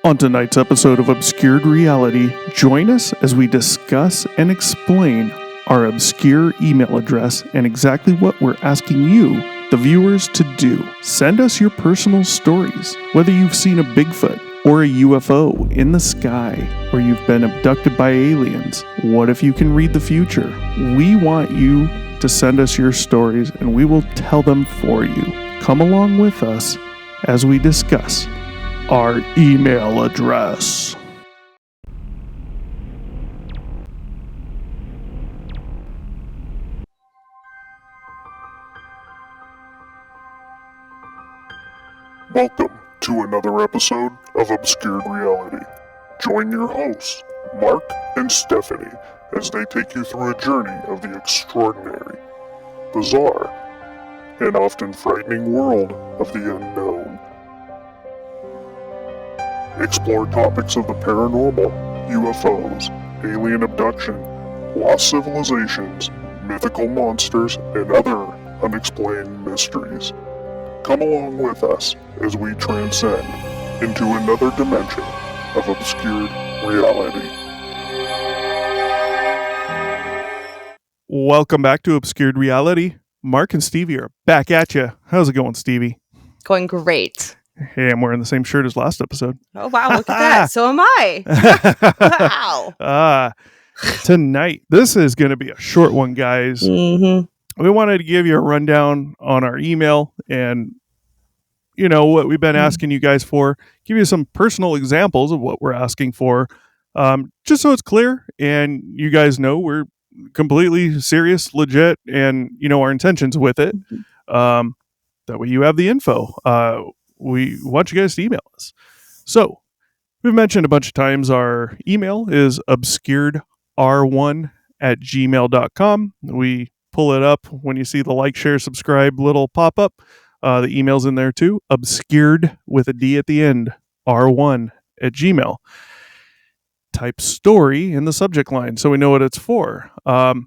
On tonight's episode of Obscured Reality, join us as we discuss and explain our obscure email address and exactly what we're asking you, the viewers, to do. Send us your personal stories, whether you've seen a Bigfoot or a UFO in the sky, or you've been abducted by aliens. What if you can read the future? We want you to send us your stories and we will tell them for you. Come along with us as we discuss our email address. Welcome to another episode of Obscured Reality. Join your hosts, Mark and Stephanie, as they take you through a journey of the extraordinary, bizarre, and often frightening world of the unknown. Explore topics of the paranormal, UFOs, alien abduction, lost civilizations, mythical monsters, and other unexplained mysteries. Come along with us as we transcend into another dimension of obscured reality. Welcome back to Obscured Reality. Mark and Stevie are back at you. How's it going, Stevie? Going great. Hey, I'm wearing the same shirt as last episode. Oh, wow. Look at that. So am I. Wow. Tonight, this is going to be a short one, guys. Mm-hmm. We wanted to give you a rundown on our email and, you know, what we've been asking you guys for. Give you some personal examples of what we're asking for, just so it's clear and you guys know we're completely serious, legit, and, you know, our intentions with it. That way you have the info. We want you guys to email us. So, we've mentioned a bunch of times our email is obscuredr1@gmail.com. We pull it up when you see the like, share, subscribe little pop-up. The email's in there too. Obscured with a D at the end, r1@gmail. Type story in the subject line so we know what it's for. We're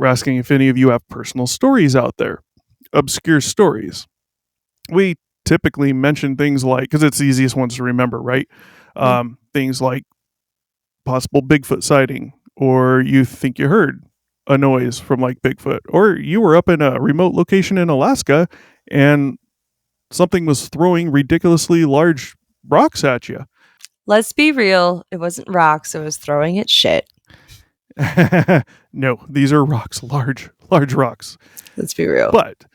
asking if any of you have personal stories out there. Obscure stories. We typically mention things like, because it's the easiest ones to remember, right? Things like possible Bigfoot sighting, or you think you heard a noise from like Bigfoot, or you were up in a remote location in Alaska and something was throwing ridiculously large rocks at you. Let's be real. It wasn't rocks. It was throwing at shit. No, these are rocks, large rocks. Let's be real. But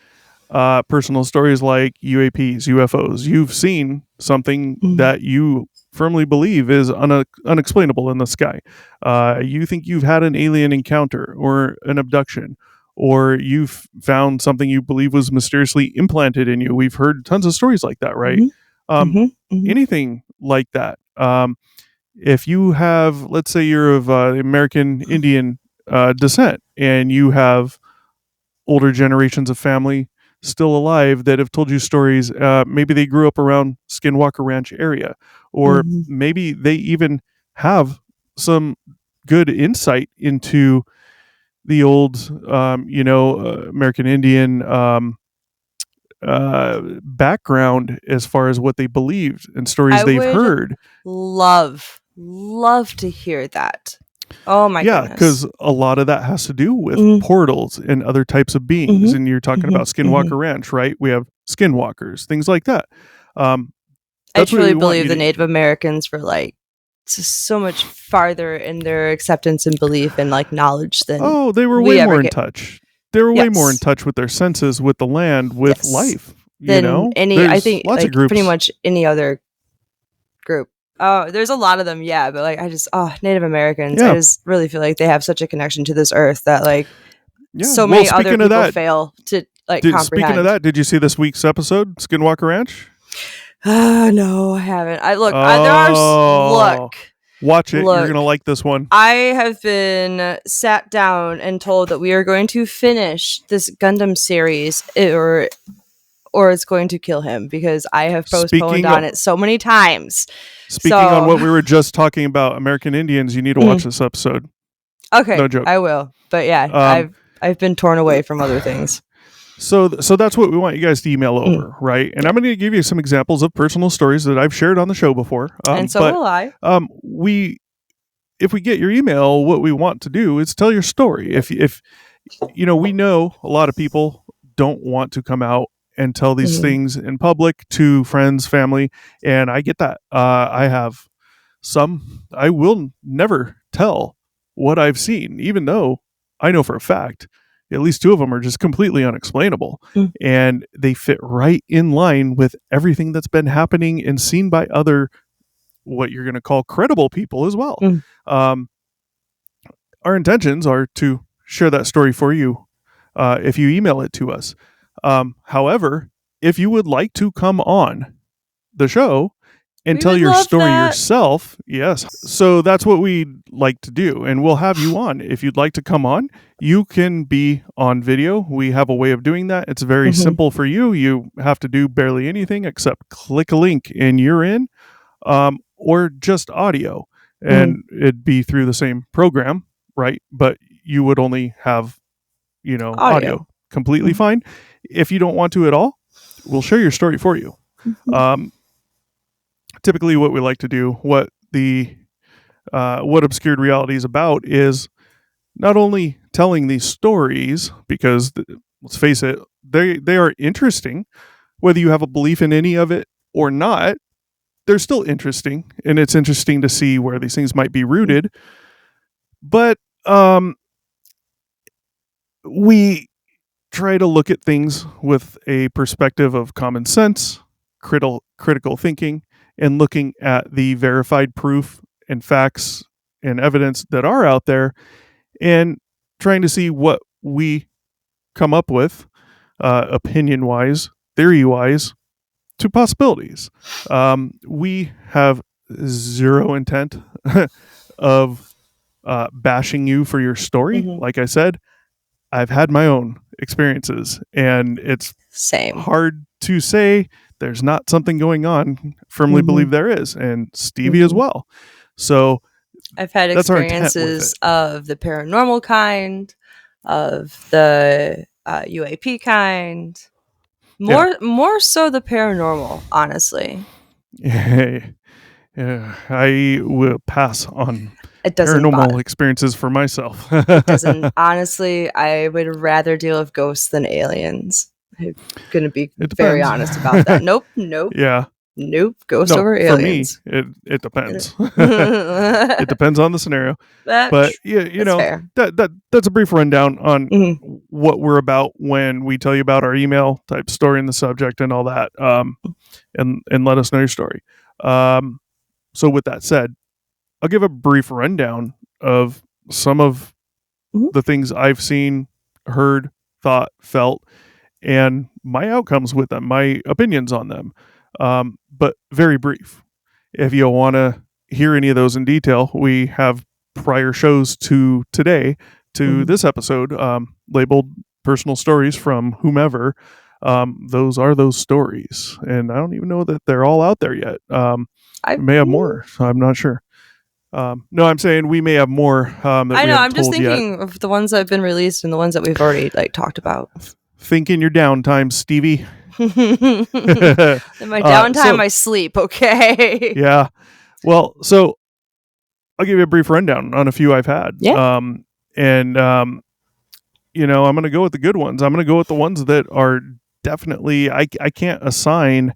personal stories like UAPs, UFOs, you've seen something that you firmly believe is unexplainable in the sky. You think you've had an alien encounter or an abduction, or you've found something you believe was mysteriously implanted in you. We've heard tons of stories like that, right? Anything like that. If you have, let's say you're of American Indian descent and you have older generations of family still alive that have told you stories. Maybe they grew up around Skinwalker Ranch area, or maybe they even have some good insight into the old, American Indian background as far as what they believed and stories they've heard. Love to hear that. Oh my goodness. Yeah, because a lot of that has to do with portals and other types of beings. And you're talking about Skinwalker Ranch, right? We have skinwalkers, things like that. I truly believe the Native Americans were like so much farther in their acceptance and belief and like knowledge than they were way more in touch. They were way more in touch with their senses, with the land, with life. Than I think lots like of groups. Pretty much any other group. Oh, there's a lot of them, yeah, but like Native Americans, I just really feel like they have such a connection to this earth that like so many other people fail to like comprehend. Speaking of that, did you see this week's episode, Skinwalker Ranch? No, I haven't. Watch it. You're gonna like this one. I have been sat down and told that we are going to finish this Gundam series, or it's going to kill him because I have postponed on it so many times. Speaking on what we were just talking about, American Indians, you need to watch this episode. Okay, no joke. I will. But yeah, I've been torn away from other things. So that's what we want you guys to email over, right? And I'm going to give you some examples of personal stories that I've shared on the show before. And so will I. If we get your email, what we want to do is tell your story. If we know a lot of people don't want to come out and tell these things in public to friends, family, and I get that. I have some I will never tell what I've seen, even though I know for a fact at least 2 of them are just completely unexplainable, and they fit right in line with everything that's been happening and seen by other, what you're going to call credible people as well. Our intentions are to share that story for you if you email it to us. However, if you would like to come on the show and tell your story yourself, yes. So that's what we'd like to do, and we'll have you on. If you'd like to come on, you can be on video. We have a way of doing that. It's very simple for you. You have to do barely anything except click a link and you're in, or just audio, and it'd be through the same program, right? But you would only have, audio. Completely fine. If you don't want to at all, we'll share your story for you. Typically what we like to do, what Obscured Reality is about, is not only telling these stories, because let's face it, they are interesting, whether you have a belief in any of it or not, they're still interesting, and it's interesting to see where these things might be rooted. But we try to look at things with a perspective of common sense, critical thinking, and looking at the verified proof and facts and evidence that are out there, and trying to see what we come up with, opinion-wise, theory-wise, to possibilities. We have zero intent of bashing you for your story. Like I said, I've had my own experiences, and it's hard to say there's not something going on. Firmly believe there is, and Stevie as well. So I've had experiences of the paranormal kind, of the UAP kind, more so the paranormal, honestly. I will pass on paranormal experiences for myself. It doesn't. Honestly, I would rather deal with ghosts than aliens. I'm going to be very honest about that. Nope. Yeah. Nope. Ghosts over aliens. For me, it depends. It depends on the scenario. But that's a brief rundown on what we're about when we tell you about our email, type story in the subject and all that, and let us know your story. So with that said, I'll give a brief rundown of some of the things I've seen, heard, thought, felt, and my outcomes with them, my opinions on them. But very brief. If you want to hear any of those in detail, we have prior shows to today, to this episode, labeled Personal Stories from Whomever. Those are those stories. And I don't even know that they're all out there yet. I may have more. So I'm not sure. No, I'm saying we may have more. I know. I'm just thinking of the ones that have been released and the ones that we've already talked about. Think in your downtime, Stevie. In my downtime, I sleep. Okay. Yeah. Well, so I'll give you a brief rundown on a few I've had. Yeah. I'm going to go with the good ones. I'm going to go with the ones that are definitely I can't assign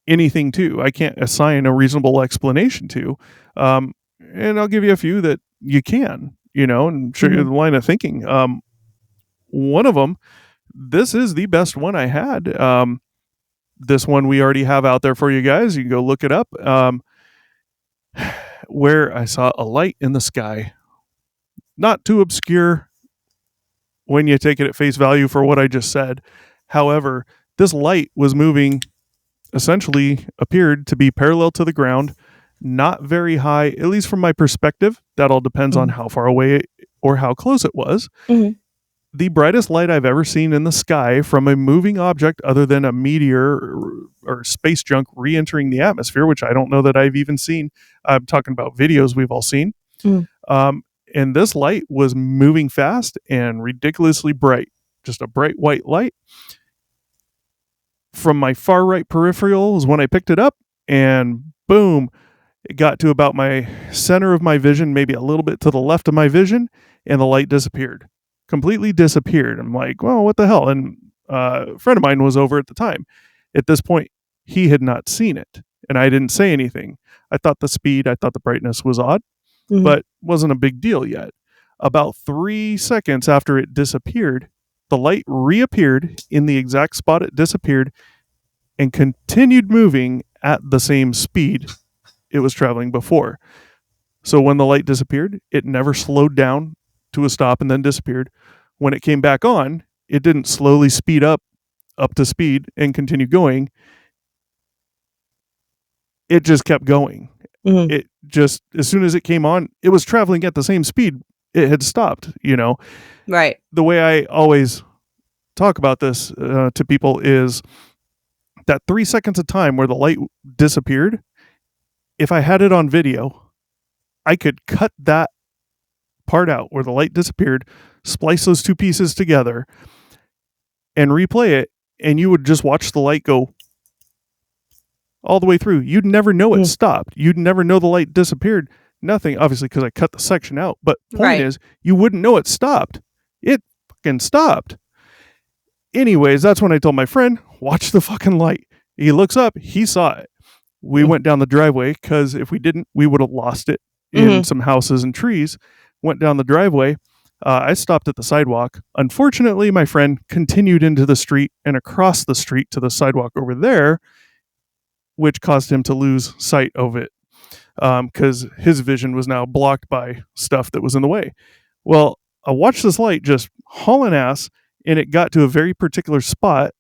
anything to. I can't assign a reasonable explanation to. And I'll give you a few that you can, and show you the line of thinking. One of them, this is the best one I had. This one we already have out there for you guys. You can go look it up. Where I saw a light in the sky. Not too obscure when you take it at face value for what I just said. However, this light was moving, essentially appeared to be parallel to the ground, not very high, at least from my perspective. That all depends on how far away or how close it was. The brightest light I've ever seen in the sky from a moving object other than a meteor or space junk re-entering the atmosphere, which I don't know that I've even seen. I'm talking about videos we've all seen. And this light was moving fast and ridiculously bright. just a bright white light. From my far right peripheral is when I picked it up, and boom, it got to about my center of my vision, maybe a little bit to the left of my vision, and the light disappeared. Completely disappeared. I'm like, well, what the hell? And a friend of mine was over at the time. At this point, he had not seen it, and I didn't say anything. I thought the brightness was odd, but wasn't a big deal yet. About 3 seconds after it disappeared, the light reappeared in the exact spot it disappeared and continued moving at the same speed it was traveling before. So when the light disappeared, it never slowed down to a stop and then disappeared. When it came back on, it didn't slowly speed up to speed and continue going. It just kept going. It just, as soon as it came on, it was traveling at the same speed it had stopped, Right. The way I always talk about this to people is that 3 seconds of time where the light disappeared, if I had it on video, I could cut that part out where the light disappeared, splice those two pieces together, and replay it, and you would just watch the light go all the way through. You'd never know it stopped. You'd never know the light disappeared. Nothing, obviously, because I cut the section out. But point is, you wouldn't know it stopped. It fucking stopped. Anyways, that's when I told my friend, watch the fucking light. He looks up, he saw it. We went down the driveway, because if we didn't, we would have lost it in some houses and trees. Went down the driveway. I stopped at the sidewalk. Unfortunately, my friend continued into the street and across the street to the sidewalk over there, which caused him to lose sight of it, because his vision was now blocked by stuff that was in the way. Well, I watched this light just hauling ass, and it got to a very particular spot,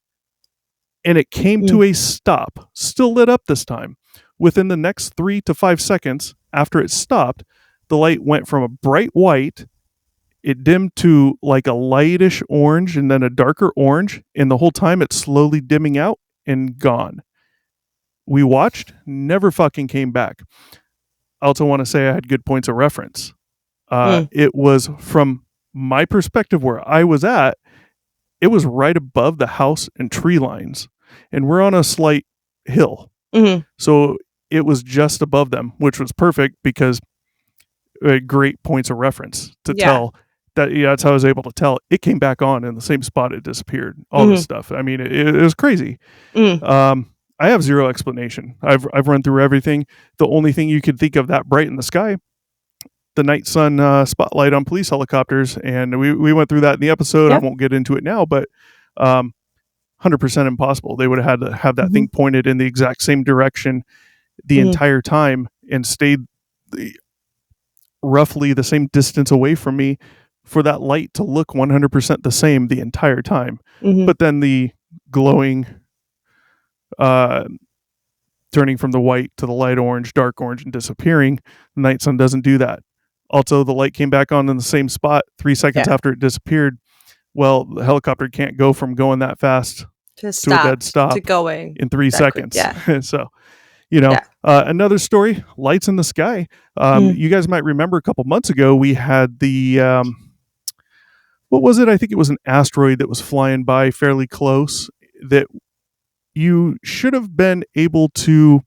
and it came to a stop, still lit up this time. Within the next 3 to 5 seconds after it stopped, the light went from a bright white, it dimmed to like a lightish orange and then a darker orange, and the whole time it's slowly dimming out and gone. We watched, never fucking came back. I also want to say I had good points of reference. It was from my perspective where I was at, it was right above the house and tree lines. And we're on a slight hill. So it was just above them, which was perfect because great points of reference to tell that. That's how I was able to tell it came back on in the same spot it disappeared. All this stuff. I mean, it was crazy. I have zero explanation. I've run through everything. The only thing you could think of that bright in the sky, the night sun spotlight on police helicopters, and we went through that in the episode. I won't get into it now, but 100% impossible. They would have had to have that thing pointed in the exact same direction the entire time and stayed roughly the same distance away from me for that light to look 100% the same the entire time. But then the glowing turning from the white to the light orange, dark orange, and disappearing. The night sun doesn't do that. Also, the light came back on in the same spot 3 seconds after it disappeared. Well, the helicopter can't go from going that fast to a dead stop to going in 3 seconds. So, another story, lights in the sky. You guys might remember a couple months ago, we had the, what was it? I think it was an asteroid that was flying by fairly close that you should have been able to,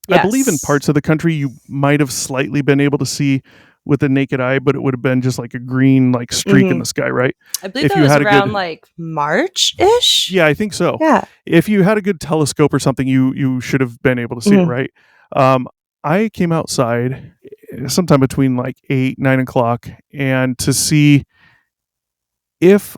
I believe in parts of the country, you might have slightly been able to see with the naked eye, but it would have been just like a green like streak in the sky, right? I believe that was around like March-ish. Yeah, I think so. Yeah. If you had a good telescope or something, you should have been able to see it, right? I came outside sometime between like 8, 9 o'clock, and to see if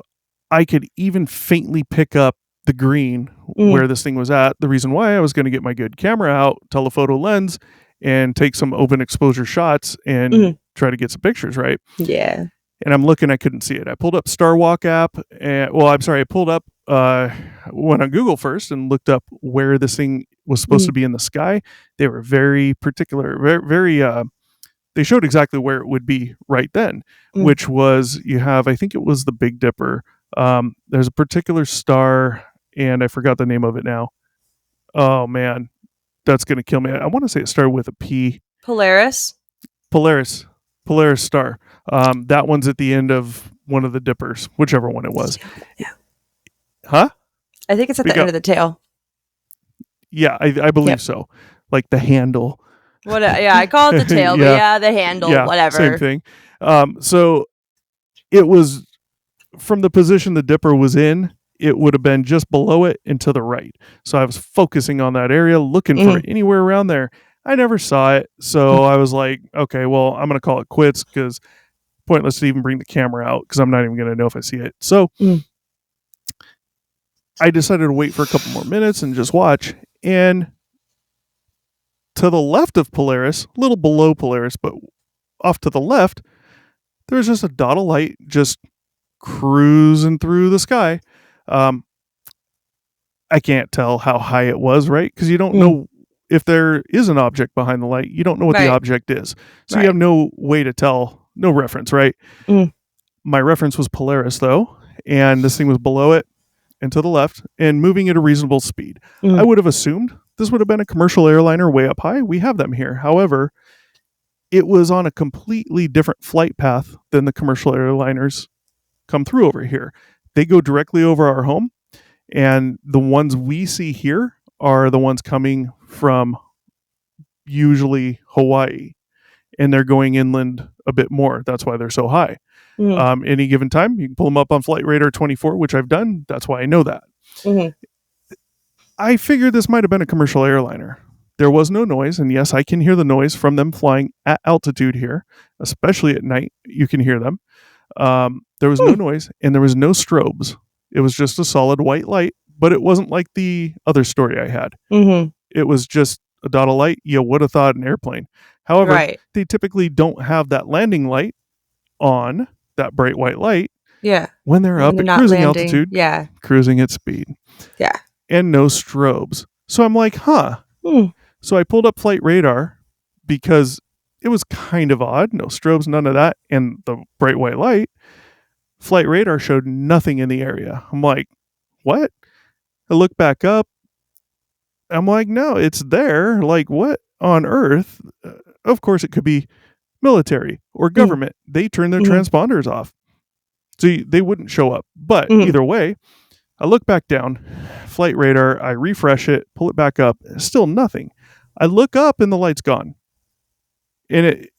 I could even faintly pick up the green where this thing was at. The reason why I was going to get my good camera out, telephoto lens, and take some open exposure shots and try to get some pictures, right? Yeah. And I'm looking, I couldn't see it. I pulled up Starwalk app, and I pulled up, went on Google first and looked up where this thing was supposed to be in the sky. They were very particular, very, they showed exactly where it would be right then, which was, you have, I think it was the Big Dipper. There's a particular star, and I forgot the name of it now. Oh man, that's going to kill me. I want to say it started with a P. Polaris Star. That one's at the end of one of the dippers, whichever one it was. Yeah. Huh? I think it's at the end of the tail. Yeah, I believe so. Like the handle. What? Yeah, I call it the tail, but the handle, whatever. Same thing. So it was from the position the dipper was in, it would have been just below it and to the right. So I was focusing on that area, looking for it anywhere around there. I never saw it. So I was like, okay, well, I'm going to call it quits because pointless to even bring the camera out because I'm not even going to know if I see it. So I decided to wait for a couple more minutes and just watch. And to the left of Polaris, a little below Polaris, but off to the left, there's just a dot of light just cruising through the sky. I can't tell how high it was, right? Because you don't know if there is an object behind the light. You don't know what the object is. So you have no way to tell, no reference, right? My reference was Polaris, though, and this thing was below it and to the left and moving at a reasonable speed. I would have assumed this would have been a commercial airliner way up high. We have them here. However, it was on a completely different flight path than the commercial airliners come through over here. They go directly over our home, and the ones we see here are the ones coming from usually Hawaii, and they're going inland a bit more. That's why they're so high. Any given time, you can pull them up on Flight Radar 24, which I've done. That's why I know that. I figured this might have been a commercial airliner. There was no noise, and yes, I can hear the noise from them flying at altitude here, especially at night. You can hear them. There was no noise, and there was no strobes. It was just a solid white light, but it wasn't like the other story I had. It was just a dot of light. You would have thought an airplane. However, they typically don't have that landing light on, that bright white light, when they're up at cruising altitude, cruising at speed. And no strobes. So I'm like, So I pulled up Flight Radar because it was kind of odd. No strobes, none of that. And the bright white light, Flight Radar showed nothing in the area. I'm like, what? I look back up. I'm like, no, it's there. Like, what on earth? Of course, it could be military or government. They turn their transponders off. So they wouldn't show up. But either way, I look back down, Flight Radar, I refresh it, pull it back up, still nothing. I look up and the light's gone. And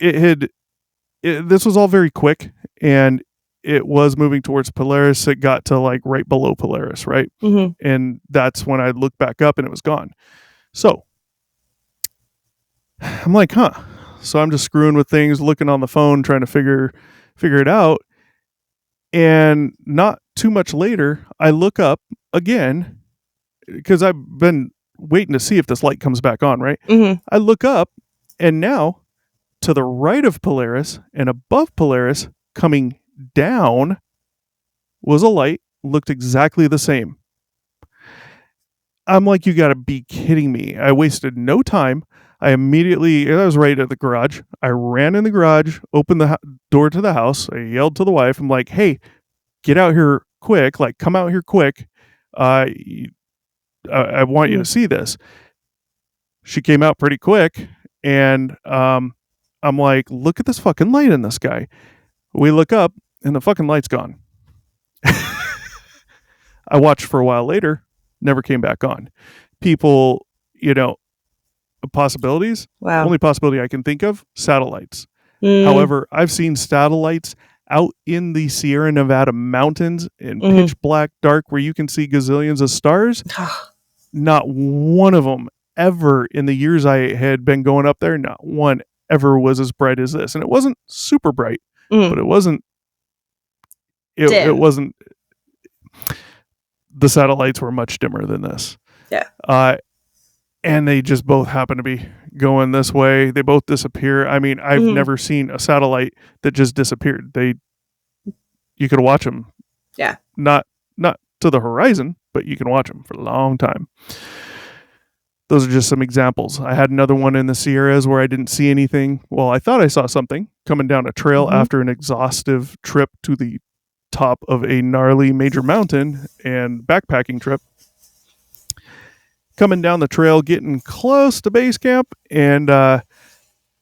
this was all very quick, and it was moving towards Polaris. It got to like right below Polaris, right? And that's when I looked back up and it was gone. So I'm like, So I'm just screwing with things, looking on the phone, trying to figure it out. And not too much later, I look up again because I've been waiting to see if this light comes back on, right? I look up, and now to the right of Polaris and above Polaris, coming down, was a light, looked exactly the same. I'm like, you got to be kidding me. I wasted no time. I was right at the garage. I ran in the garage, opened the door to the house. I yelled to the wife. I'm like, hey, get out here quick. Like, come out here quick. I want you to see this. She came out pretty quick, and I'm like, look at this fucking light in the sky. We look up, and the fucking light's gone. I watched for a while later, never came back on. People, possibilities. Wow. Only possibility I can think of, satellites. However, I've seen satellites out in the Sierra Nevada mountains in pitch black dark where you can see gazillions of stars. Not one of them ever in the years I had been going up there, not one ever was as bright as this. And it wasn't super bright, but it wasn't, it wasn't, the satellites were much dimmer than this. And they just both happen to be going this way. They both disappear. I mean, I've never seen a satellite that just disappeared. You could watch them. Not to the horizon, but you can watch them for a long time. Those are just some examples. I had another one in the Sierras where I didn't see anything. Well, I thought I saw something coming down a trail after an exhaustive trip to the top of a gnarly major mountain and backpacking trip. Coming down the trail, getting close to base camp, and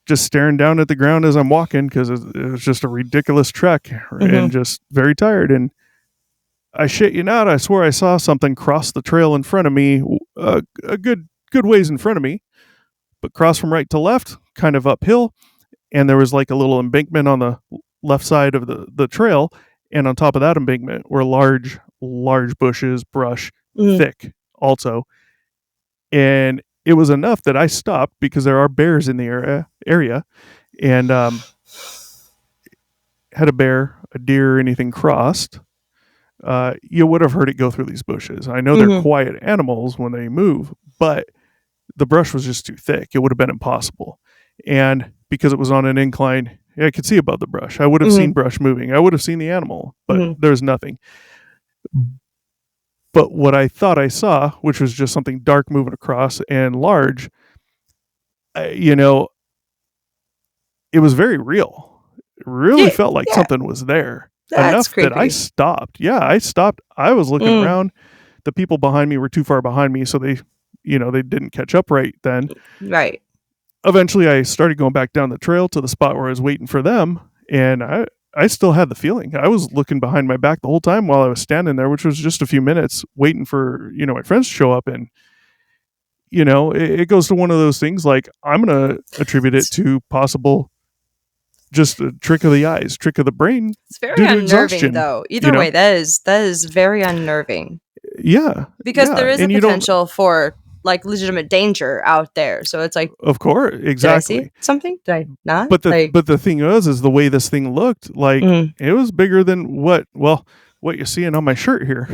just staring down at the ground as I'm walking because it was just a ridiculous trek and just very tired. And I shit you not, I swear I saw something cross the trail in front of me, a good ways in front of me, but cross from right to left, kind of uphill. And there was like a little embankment on the left side of the trail. And on top of that embankment were large bushes, brush, thick also. And it was enough that I stopped because there are bears in the area, and had a bear, a deer, anything crossed, you would have heard it go through these bushes. I know they're quiet animals when they move, but the brush was just too thick. It would have been impossible. And because it was on an incline, I could see above the brush. I would have seen brush moving. I would have seen the animal, but there's nothing. But what I thought I saw, which was just something dark moving across and large, it was very real. It really felt like something was there. That's enough creepy. that I stopped. Yeah, I stopped. I was looking around. The people behind me were too far behind me, so they didn't catch up right then. Right. Eventually, I started going back down the trail to the spot where I was waiting for them, and I still had the feeling. I was looking behind my back the whole time while I was standing there, which was just a few minutes waiting for, my friends to show up. And, it goes to one of those things like I'm going to attribute it to possible just a trick of the eyes, trick of the brain. It's very unnerving, though. Either way, that is very unnerving. Yeah. Because there is a potential for like legitimate danger out there. So it's like, of course, exactly. Did I see something? Did I not? But the thing is the way this thing looked, like it was bigger than what you're seeing on my shirt here.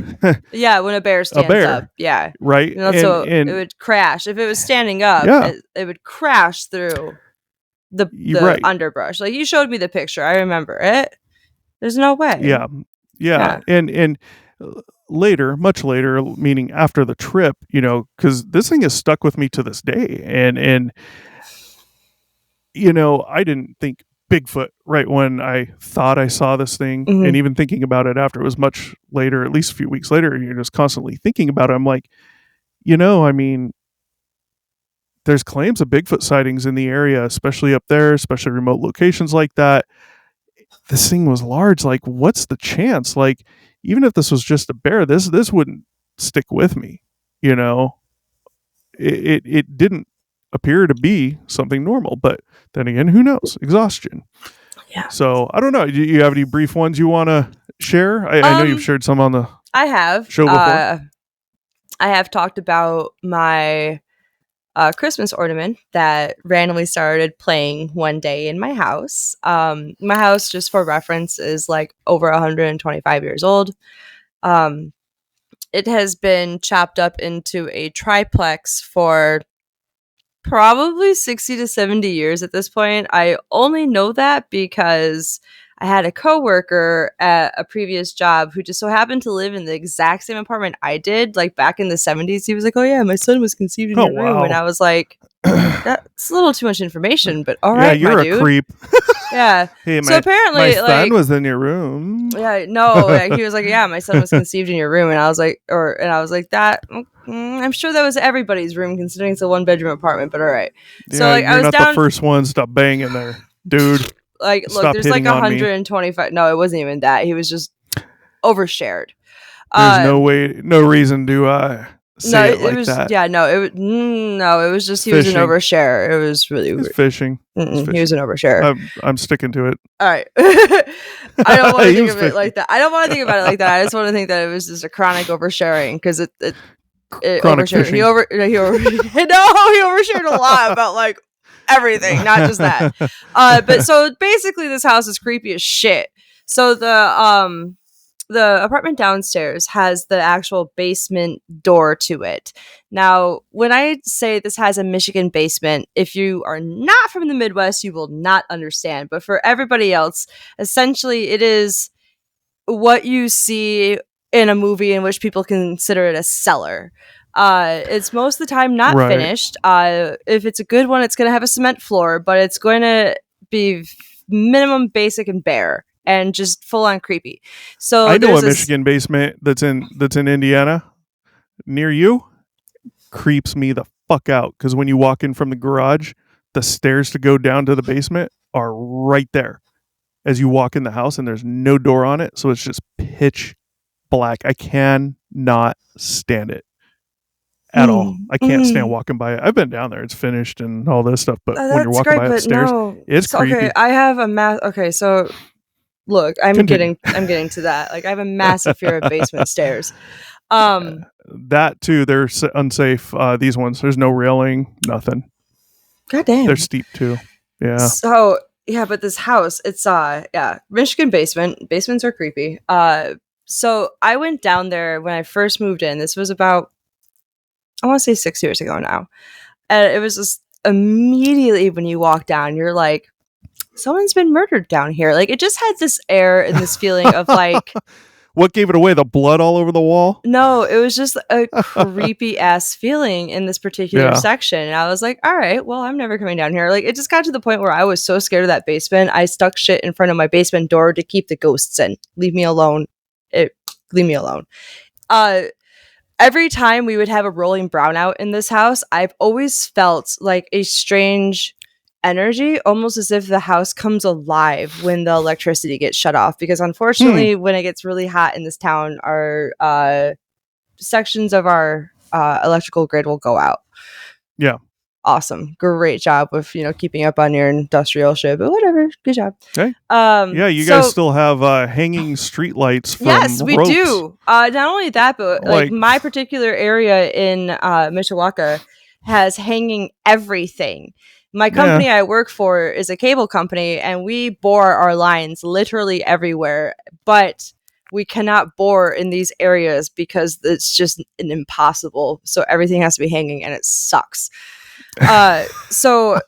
Yeah, when a bear stands up. Yeah. Right. So it would crash. If it was standing up, it would crash through the underbrush. Like you showed me the picture. I remember it. There's no way. Yeah. And later, much later, meaning after the trip, because this thing is stuck with me to this day. And I didn't think Bigfoot right when I thought I saw this thing. And even thinking about it after, it was much later, at least a few weeks later, you're just constantly thinking about it. I'm like, there's claims of Bigfoot sightings in the area, especially up there, especially remote locations like that. This thing was large. Like, what's the chance? Like, even if this was just a bear, this wouldn't stick with me. It didn't appear to be something normal. But then again, who knows? Exhaustion. Yeah. So I don't know. Do you have any brief ones you want to share? I know you've shared some on the show before. I have talked about my Christmas ornament that randomly started playing one day in my house. My house, just for reference, is like over 125 years old. It has been chopped up into a triplex for probably 60 to 70 years at this point. I only know that because I had a coworker at a previous job who just so happened to live in the exact same apartment I did, like back in the 70s. He was like, "Oh yeah, my son was conceived in your room," and I was like, "That's a little too much information, but all right, you're my a dude." Creep. Yeah. Hey, so apparently, my son was in your room. Yeah, no, he was like, "Yeah, my son was conceived in your room," and I was like, "That." I'm sure that was everybody's room, considering it's a 1-bedroom apartment. But all right. Yeah, so like, you're I was not down. The first one. Stop banging there, dude. Like, look, there's like 125. No, it wasn't even that. He was just overshared. There's no reason to say it like that. Yeah, it was just he was an overshare. It was really weird. Fishing. He was an overshare. I'm sticking to it. All right. I don't want to think of it like that. I don't want to think about it like that. I just want to think that it was just a chronic oversharing because it chronic overshared. fishing. He overshared a lot about like everything, not just that. But so basically this house is creepy as shit. So the apartment downstairs has the actual basement door to it. Now, when I say this has a Michigan basement, if you are not from the Midwest, you will not understand. But for everybody else, essentially it is what you see in a movie in which people consider it a cellar. It's most of the time not finished. If it's a good one, it's going to have a cement floor, but it's going to be minimum basic and bare and just full on creepy. So I know a Michigan basement that's in Indiana near you. Creeps me the fuck out because when you walk in from the garage, the stairs to go down to the basement are right there as you walk in the house, and there's no door on it, so it's just pitch black. I cannot stand it at all. I can't stand walking by it. I've been down there; it's finished and all this stuff. But when you're walking by upstairs, it's creepy. Okay, I have a Okay, so look, I'm getting to that. Like, I have a massive fear of basement stairs. That too, they're unsafe. These ones, there's no railing, nothing. God damn, they're steep too. Yeah. So yeah, but this house, it's Michigan basement. Basements are creepy. So I went down there when I first moved in. This was about, I want to say 6 years ago now. And it was just immediately when you walk down, you're like, someone's been murdered down here. Like, it just had this air and this feeling of like... What gave it away? The blood all over the wall? No, it was just a creepy ass feeling in this particular section. And I was like, all right, well, I'm never coming down here. Like, it just got to the point where I was so scared of that basement. I stuck shit in front of my basement door to keep the ghosts in. Leave me alone. Leave me alone. Every time we would have a rolling brownout in this house, I've always felt like a strange energy, almost as if the house comes alive when the electricity gets shut off, because unfortunately when it gets really hot in this town, our sections of our electrical grid will go out. Awesome, great job with keeping up on your industrial shit, but whatever, good job. Okay. You guys still have hanging street lights from yes, we ropes. do. Not only that, but like my particular area in Mishawaka has hanging everything. My company I work for is a cable company, and we bore our lines literally everywhere, but we cannot bore in these areas because it's just impossible. So everything has to be hanging, and it sucks. So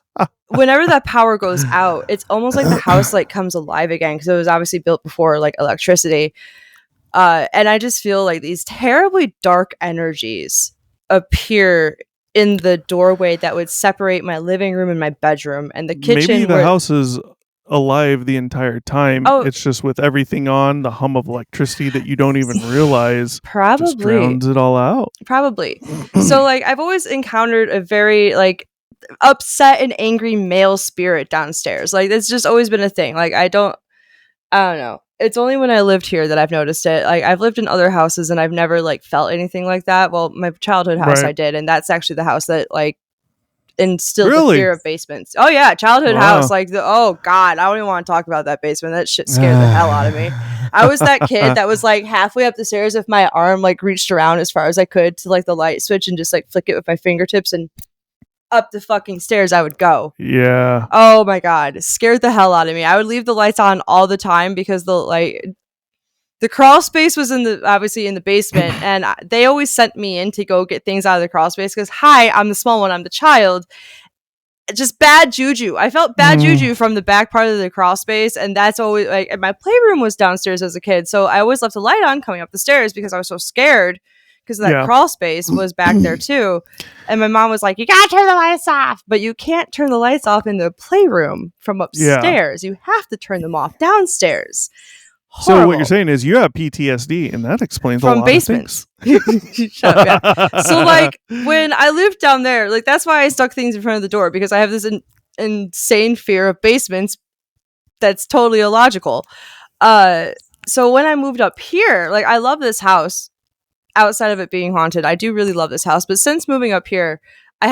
whenever that power goes out, it's almost like the house like comes alive again, because it was obviously built before like electricity. And I just feel like these terribly dark energies appear in the doorway that would separate my living room and my bedroom and the kitchen. Maybe the house is alive the entire time. It's just with everything on, the hum of electricity that you don't even realize probably just drowns it all out. Probably. So like I've always encountered a very like upset and angry male spirit downstairs. Like it's just always been a thing. Like I don't know. It's only when I lived here that I've noticed it. Like I've lived in other houses and I've never like felt anything like that. Well, my childhood house I did, and that's actually the house that like instilled the fear of basements. Oh yeah, childhood house. Like oh god, I don't even want to talk about that basement. That shit scared the hell out of me. I was that kid that was like halfway up the stairs if my arm like reached around as far as I could to like the light switch and just like flick it with my fingertips, and up the fucking stairs I would go. Yeah. Oh my god, it scared the hell out of me. I would leave the lights on all the time because the crawl space was obviously in the basement, and they always sent me in to go get things out of the crawl space because hi, I'm the small one, I'm the child. Just bad juju. I felt bad juju from the back part of the crawl space, and that's always like. And my playroom was downstairs as a kid, so I always left the light on coming up the stairs because I was so scared. Because that crawl space was back there too. And my mom was like, you gotta turn the lights off. But you can't turn the lights off in the playroom from upstairs. You have to turn them off downstairs. Horrible. So what you're saying is you have PTSD, and that explains a lot basements. of things. Shut up, yeah. So like when I lived down there, like that's why I stuck things in front of the door, because I have this insane fear of basements that's totally illogical. So when I moved up here, like I love this house. Outside of it being haunted, I do really love this house. But since moving up here, I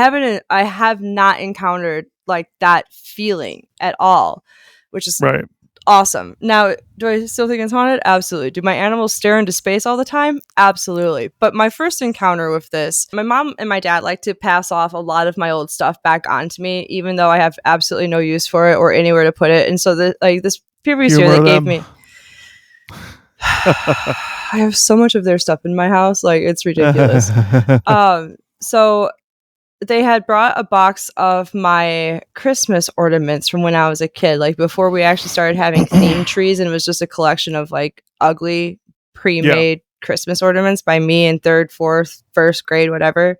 have not encountered like that feeling at all, which is awesome. Now, do I still think it's haunted? Absolutely. Do my animals stare into space all the time? Absolutely. But my first encounter with this, my mom and my dad like to pass off a lot of my old stuff back onto me, even though I have absolutely no use for it or anywhere to put it. And so this previous year they gave me. I have so much of their stuff in my house, like it's ridiculous. So they had brought a box of my Christmas ornaments from when I was a kid, like before we actually started having theme trees, and it was just a collection of like ugly pre-made Christmas ornaments by me in 3rd, 4th, 1st grade, whatever.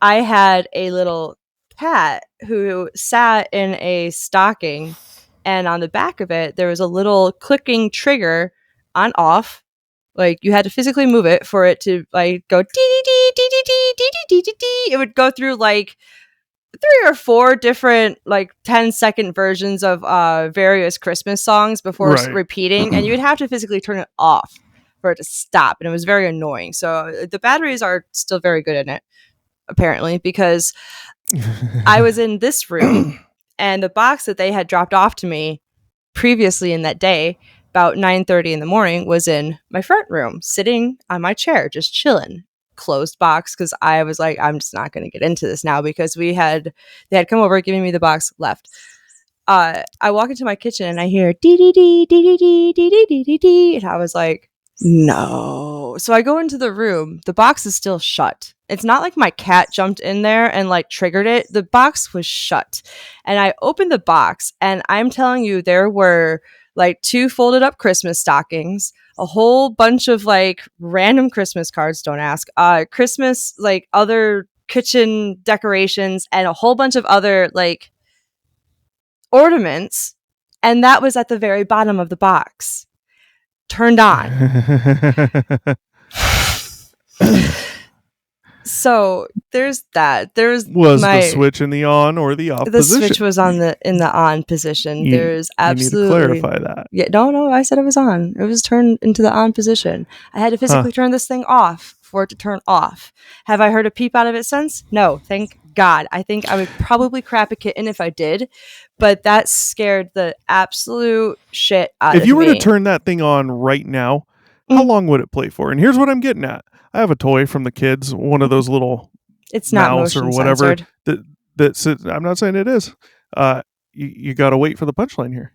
I had a little cat who sat in a stocking, and on the back of it there was a little clicking trigger on off. Like you had to physically move it for it to like go dee dee dee dee dee dee dee dee dee. It would go through like 3 or 4 different like 10-second versions of various Christmas songs before repeating, and you'd have to physically turn it off for it to stop, and it was very annoying. So the batteries are still very good in it, apparently, because I was in this room and the box that they had dropped off to me previously in that day about 9:30 in the morning was in my front room, sitting on my chair, just chilling. Closed box, because I was like, I'm just not going to get into this now, because they had come over, giving me the box, left. I walk into my kitchen and I hear dee dee dee dee dee dee dee dee dee dee, and I was like, no. So I go into the room. The box is still shut. It's not like my cat jumped in there and like triggered it. The box was shut, and I opened the box, and I'm telling you, there were like 2 folded up Christmas stockings, a whole bunch of like random Christmas cards, don't ask, Christmas, like other kitchen decorations, and a whole bunch of other like ornaments. And that was at the very bottom of the box, turned on. So there's that. The switch in the on or the off position? The switch was in the on position. There's absolutely... You need to clarify that. Yeah, no, I said it was on. It was turned into the on position. I had to physically turn this thing off for it to turn off. Have I heard a peep out of it since? No, thank God. I think I would probably crap a kitten if I did, but that scared the absolute shit out of me. If you were to turn that thing on right now, how long would it play for? And here's what I'm getting at. I have a toy from the kids, one of those little mouse or whatever that sits. I'm not saying it is. You got to wait for the punchline here.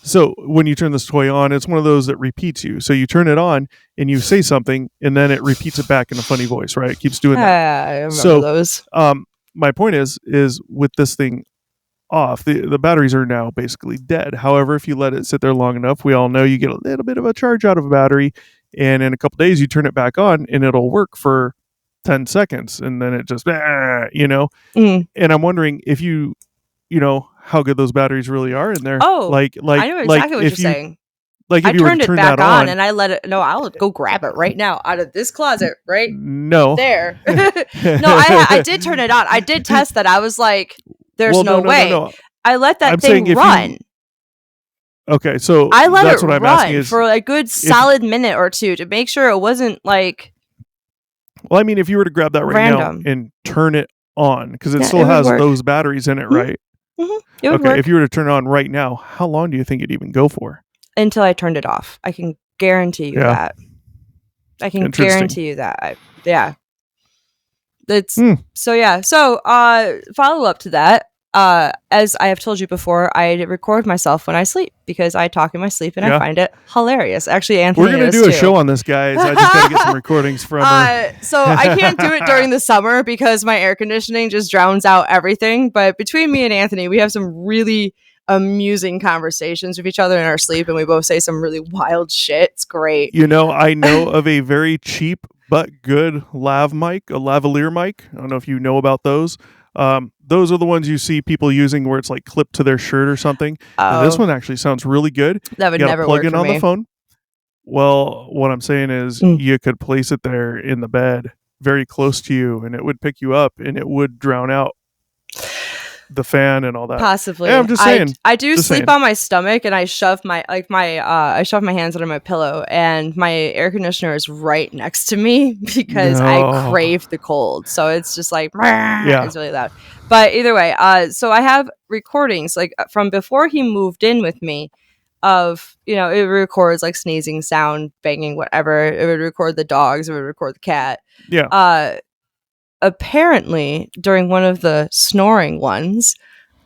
So when you turn this toy on, it's one of those that repeats you. So you turn it on and you say something, and then it repeats it back in a funny voice, right? It keeps doing that. I remember those. My point is with this thing off, the batteries are now basically dead. However, if you let it sit there long enough, we all know you get a little bit of a charge out of a battery. And in a couple days, you turn it back on, and it'll work for 10 seconds, and then it just, And I'm wondering if you know how good those batteries really are in there. Oh, I know exactly what you're saying. Like if I turned it back on, and I let it. No, I'll go grab it right now out of this closet, right? No, there. No, I did turn it on. I did test that. I was like, "There's no way." No. I let that thing run. Okay, so I let it run for a good solid minute or two to make sure it wasn't like... Well, I mean, if you were to grab that right now and turn it on, because it still has those batteries in it, right? Mm-hmm. It would work. If you were to turn it on right now, how long do you think it'd even go for? Until I turned it off. I can guarantee you that. I can guarantee you that. Yeah. It's so yeah. So follow up to that. As I have told you before, I record myself when I sleep because I talk in my sleep and I find it hilarious. Actually, Anthony, we're going to do a show on this, guys. I just got to get some recordings from her. So I can't do it during the summer because my air conditioning just drowns out everything. But between me and Anthony, we have some really amusing conversations with each other in our sleep, and we both say some really wild shit. It's great. You know, I know of a very cheap but good lav mic, a lavalier mic. I don't know if you know about those. Those are the ones you see people using where it's like clipped to their shirt or something. And this one actually sounds really good. That would never plug in on the phone. Well, what I'm saying is you could place it there in the bed very close to you, and it would pick you up, and it would drown out the fan and all that. Possibly. Yeah, I'm just saying. I do sleep on my stomach, and I shove my hands under my pillow, and my air conditioner is right next to me because I crave the cold. So it's just like, it's really loud. But either way, so I have recordings like from before he moved in with me of, it records like sneezing sound, banging, whatever. It would record the dogs. It would record the cat. Yeah. Apparently, during one of the snoring ones,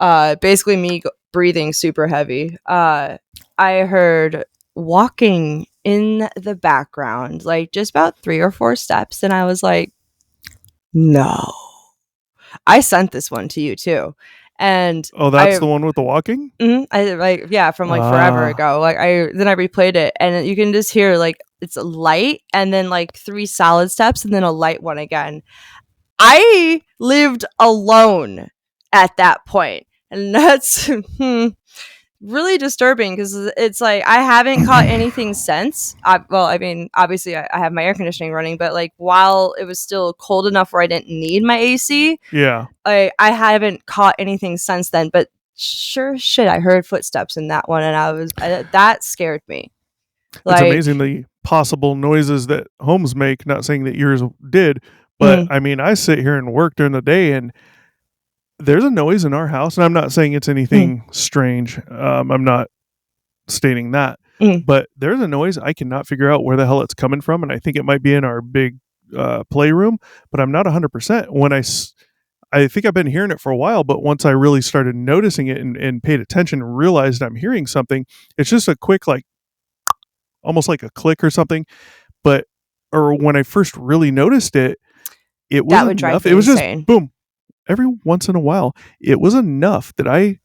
basically me breathing super heavy, I heard walking in the background, like just about 3 or 4 steps, and I was like, no. I sent this one to you too. And that's the one with the walking? Mm-hmm, from forever ago. Then I replayed it, and you can just hear like it's a light and then like 3 solid steps and then a light one again. I lived alone at that point, and that's really disturbing because it's like I haven't caught anything since. Obviously I have my air conditioning running, but like while it was still cold enough where I didn't need my AC, I haven't caught anything since then. But sure shit, I heard footsteps in that one, and that scared me. It's amazing the possible noises that homes make. Not saying that yours did, but I mean, I sit here and work during the day, and there's a noise in our house, and I'm not saying it's anything strange. I'm not stating that, but there's a noise. I cannot figure out where the hell it's coming from, and I think it might be in our big playroom, but I'm not 100%. When I think I've been hearing it for a while, but once I really started noticing it and paid attention and realized I'm hearing something, it's just a quick, like, almost like a click or something. Or when I first really noticed it, it wasn't enough. It was insane. Just boom. Every once in a while, it was enough that I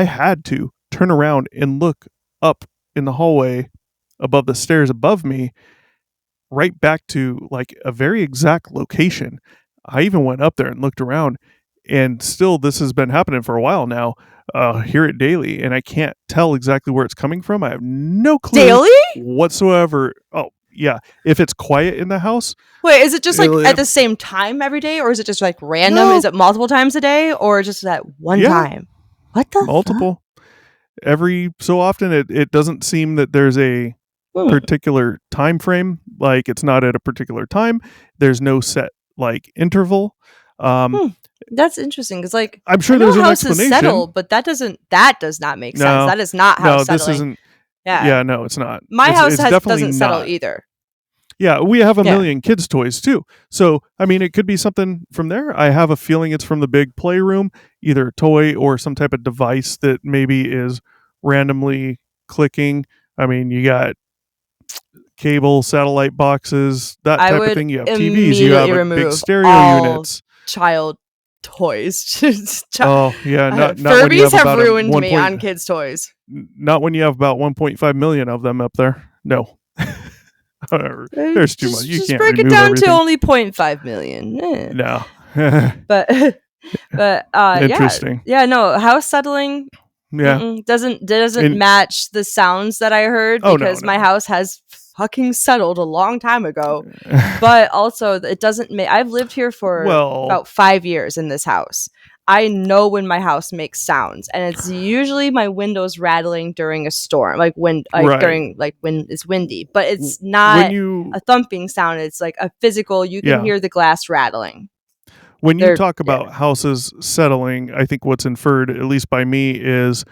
had to turn around and look up in the hallway above the stairs above me, right back to like a very exact location. I even went up there and looked around, and still this has been happening for a while now. Hear it daily, and I can't tell exactly where it's coming from. I have no clue daily whatsoever. Oh, yeah. If it's quiet in the house. Wait, is it just like at the same time every day, or is it just like random? No. Is it multiple times a day, or just that one time? What the multiple? Fuck? Every so often, it doesn't seem that there's a particular time frame. Like it's not at a particular time. There's no set like interval. That's interesting because, like, I'm sure there's an explanation. Settle, but that does not make sense. That is not house settling. This isn't. Yeah, no, it's not. My house doesn't settle either. Yeah, we have a million kids' toys too. So, I mean, it could be something from there. I have a feeling it's from the big playroom, either a toy or some type of device that maybe is randomly clicking. I mean, you got cable, satellite boxes, that type of thing. You have TVs, you have big stereo units. Child toys. Oh, yeah. Not Furbies have ruined me on kids' toys. Not when you have about 1.5 million of them up there. No. There's too much. You can't break it down to only 0.5 million. No. but interesting. Yeah, no, house settling doesn't match the sounds that I heard because my house has fucking settled a long time ago. But also it doesn't I've lived here for about 5 years in this house. I know when my house makes sounds, and it's usually my windows rattling during a storm, during when it's windy. But it's not a thumping sound; it's like a physical. You can hear the glass rattling. When you talk about houses settling, I think what's inferred, at least by me, is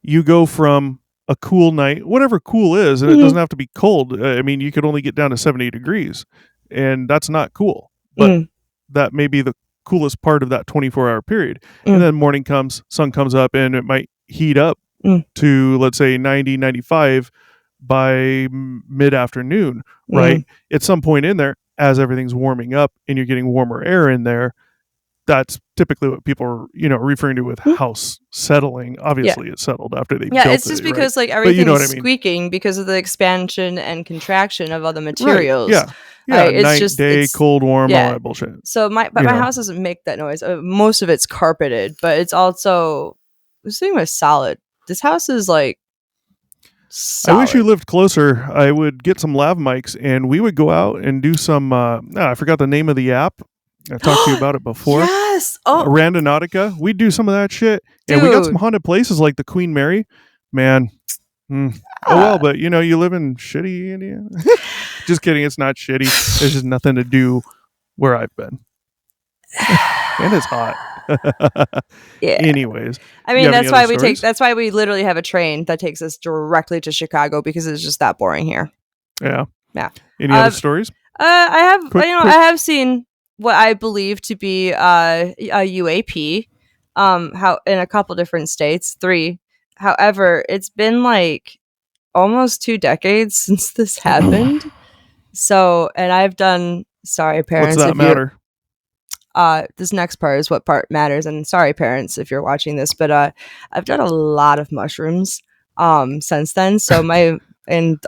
you go from a cool night, whatever cool is, and it doesn't have to be cold. I mean, you could only get down to 70 degrees, and that's not cool. But that may be the coolest part of that 24-hour period. And then morning comes, sun comes up, and it might heat up to, let's say, 90, 95 by mid-afternoon, right? At some point in there, as everything's warming up and you're getting warmer air in there, that's typically what people are, referring to with house settling. Obviously, it's settled after they built it. Yeah, it's just because like everything is squeaking because of the expansion and contraction of other materials. Right. Yeah, it's night, just day, cold, warm, all that bullshit. So my house doesn't make that noise. Most of it's carpeted, but it's also this thing was solid. This house is like solid. I wish you lived closer. I would get some lav mics and we would go out and do some. I forgot the name of the app. I talked to you about it before. Yes. Randonautica. We'd do some of that shit. Dude. And we got some haunted places like the Queen Mary. Man. Oh, well, but you live in shitty Indiana. Just kidding. It's not shitty. There's just nothing to do where I've been. And it's hot. Yeah. Anyways. I mean, that's why we literally have a train that takes us directly to Chicago because it's just that boring here. Yeah. Yeah. Any other stories? I have, I have seen what I believe to be a UAP, in a couple different states, 3. However, it's been like almost 2 decades since this happened. So, and I've done, sorry parents. What's that matter? This next part is what part matters. And sorry parents if you're watching this, but I've done a lot of mushrooms since then. So my and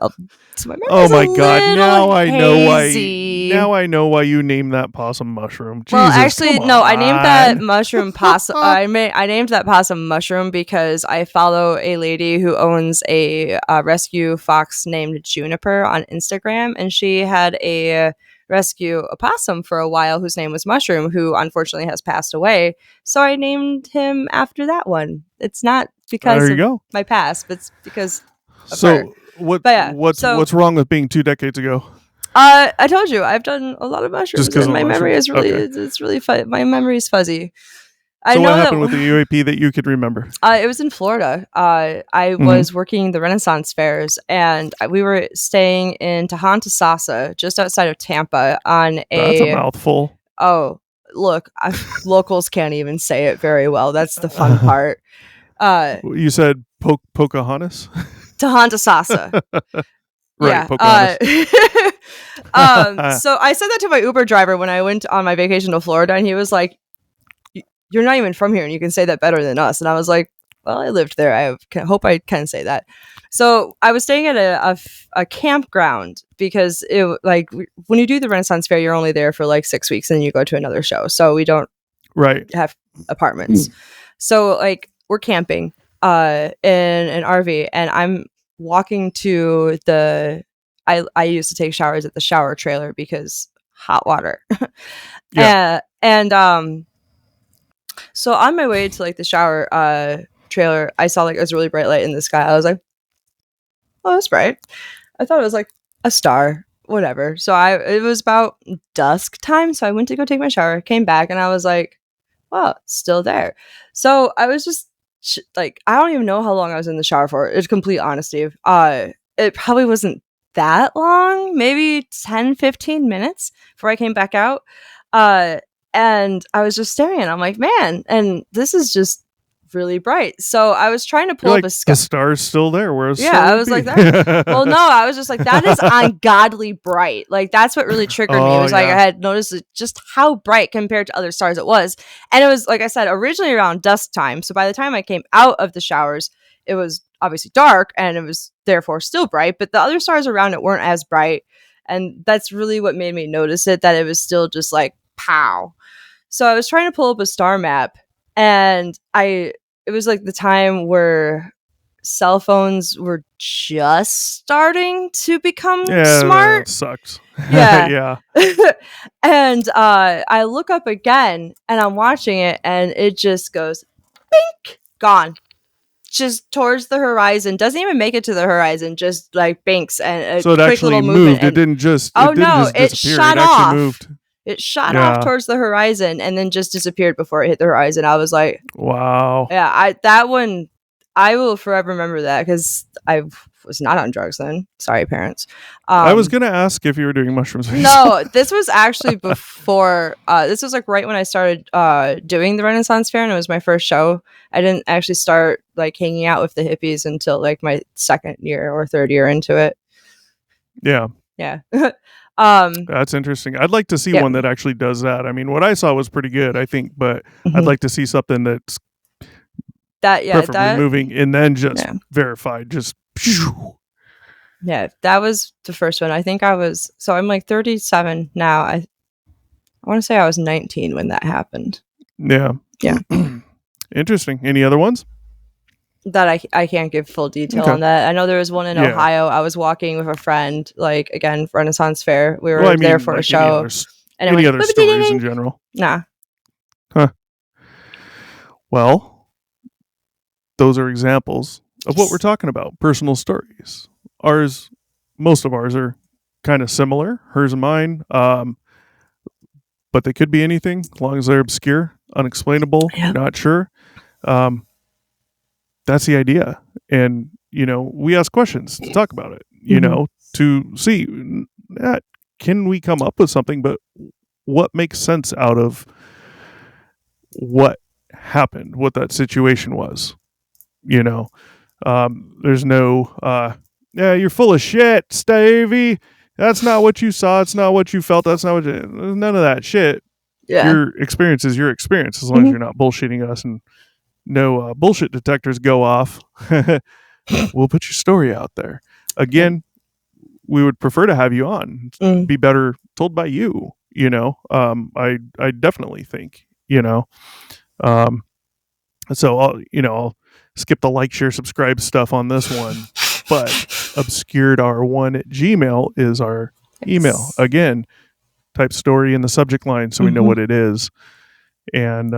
so my oh my god! Now I know why you named that possum mushroom. Well, Jesus, actually, no, I named that mushroom possum. I named that possum mushroom because I follow a lady who owns a rescue fox named Juniper on Instagram, and she had a rescue opossum for a while whose name was Mushroom, who unfortunately has passed away. So I named him after that one. It's not because of my past, but it's because of her. What's wrong with being 2 decades ago? I told you I've done a lot of mushrooms, and my memory is really it's really my memory is fuzzy. So what happened with the UAP that you could remember? It was in Florida. I was working the Renaissance fairs, and we were staying in Tahontasassa, just outside of Tampa, on That's a mouthful. Oh, look, locals can't even say it very well. That's the fun part. You said Pocahontas? Tahontasassa. Right, Pocahontas. So I said that to my Uber driver when I went on my vacation to Florida, and he was like, "You're not even from here, and you can say that better than us." And I was like, "Well, I lived there. I hope I can say that." So I was staying at a campground because when you do the Renaissance Fair, you're only there for like 6 weeks, and then you go to another show. So we don't have apartments. So like we're camping in an RV, and I'm walking to I used to take showers at the shower trailer because hot water. So on my way to like the shower trailer, I saw like it was a really bright light in the sky. I was like, oh, that's bright. I thought it was like a star, whatever. So it was about dusk time, so I went to go take my shower, came back, and I was like, well, it's still there. So I was just like, I don't even know how long I was in the shower for. It's complete honesty. It probably wasn't that long, maybe 10-15 minutes before I came back out. And I was just staring at it. I'm like, man, and this is just really bright. So I was trying to pull up a sky. The star's still there. Where's I was like that. Well, no, I was just like, that is ungodly bright. Like that's what really triggered me. It was like I had noticed just how bright compared to other stars it was. And it was, like I said, originally around dusk time. So by the time I came out of the showers, it was obviously dark and it was therefore still bright, but the other stars around it weren't as bright. And that's really what made me notice it, that it was still just like pow. So I was trying to pull up a star map, and it was like the time where cell phones were just starting to become smart. That sucks. Yeah. And I look up again and I'm watching it, and it just goes bink, gone. Just towards the horizon, doesn't even make it to the horizon, just like binks, and so it quick actually little moved. Movement. It didn't just it shot off. Moved. It shot off towards the horizon and then just disappeared before it hit the horizon. I was like, wow. Yeah, that one, I will forever remember that because I was not on drugs then. Sorry, parents. I was going to ask if you were doing mushrooms. No, this was actually before. This was like right when I started doing the Renaissance Fair, and it was my first show. I didn't actually start like hanging out with the hippies until like my second year or third year into it. Yeah. Yeah. That's interesting. I'd like to see one that actually does that. I mean, what I saw was pretty good, I think, but I'd like to see something that's preferably moving and then just verified. Just that was the first one. I think I'm like 37 now. I want to say I was 19 when that happened. Yeah. Interesting. Any other ones? That I can't give full detail on that. I know there was one in Ohio. I was walking with a friend, like again, Renaissance Fair. We were there for a show. Any other stories in general? Nah. Huh. Well, those are examples of what we're talking about. Personal stories. Most of ours are kind of similar. Hers and mine. But they could be anything as long as they're obscure, unexplainable, not sure. That's the idea. And, we ask questions to talk about it, to see, can we come up with something, but what makes sense out of what happened, what that situation was, there's no, you're full of shit, Stavey. That's not what you saw. It's not what you felt. That's not none of that shit. Yeah. Your experience is your experience, as long as you're not bullshitting us and no bullshit detectors go off. We'll put your story out there. again, we would prefer to have you on. Be better told by you. I definitely think. So I'll skip the like, share, subscribe stuff on this one, but obscuredr1@gmail is our email. Again, type story in the subject line so we know what it is. And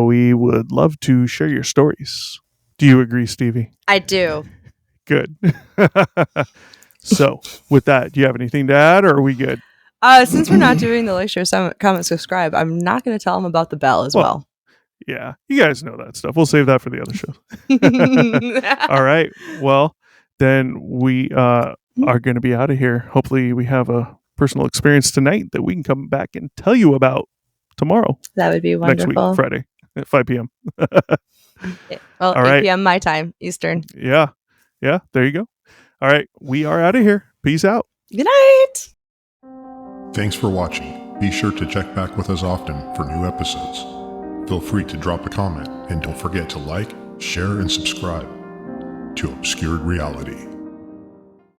we would love to share your stories. Do you agree, Stevie? I do. Good. So with that, do you have anything to add, or are we good? Since we're not doing the like, share, comment, subscribe, I'm not going to tell them about the bell as well. Yeah, you guys know that stuff. We'll save that for the other show. All right. Well, then we are going to be out of here. Hopefully we have a personal experience tonight that we can come back and tell you about tomorrow. That would be wonderful. Next week, Friday at 5 p.m. Well, all 8 p.m. my time, Eastern. Yeah. There you go. All right. We are out of here. Peace out. Good night. Thanks for watching. Be sure to check back with us often for new episodes. Feel free to drop a comment, and don't forget to like, share, and subscribe to Obscured Reality.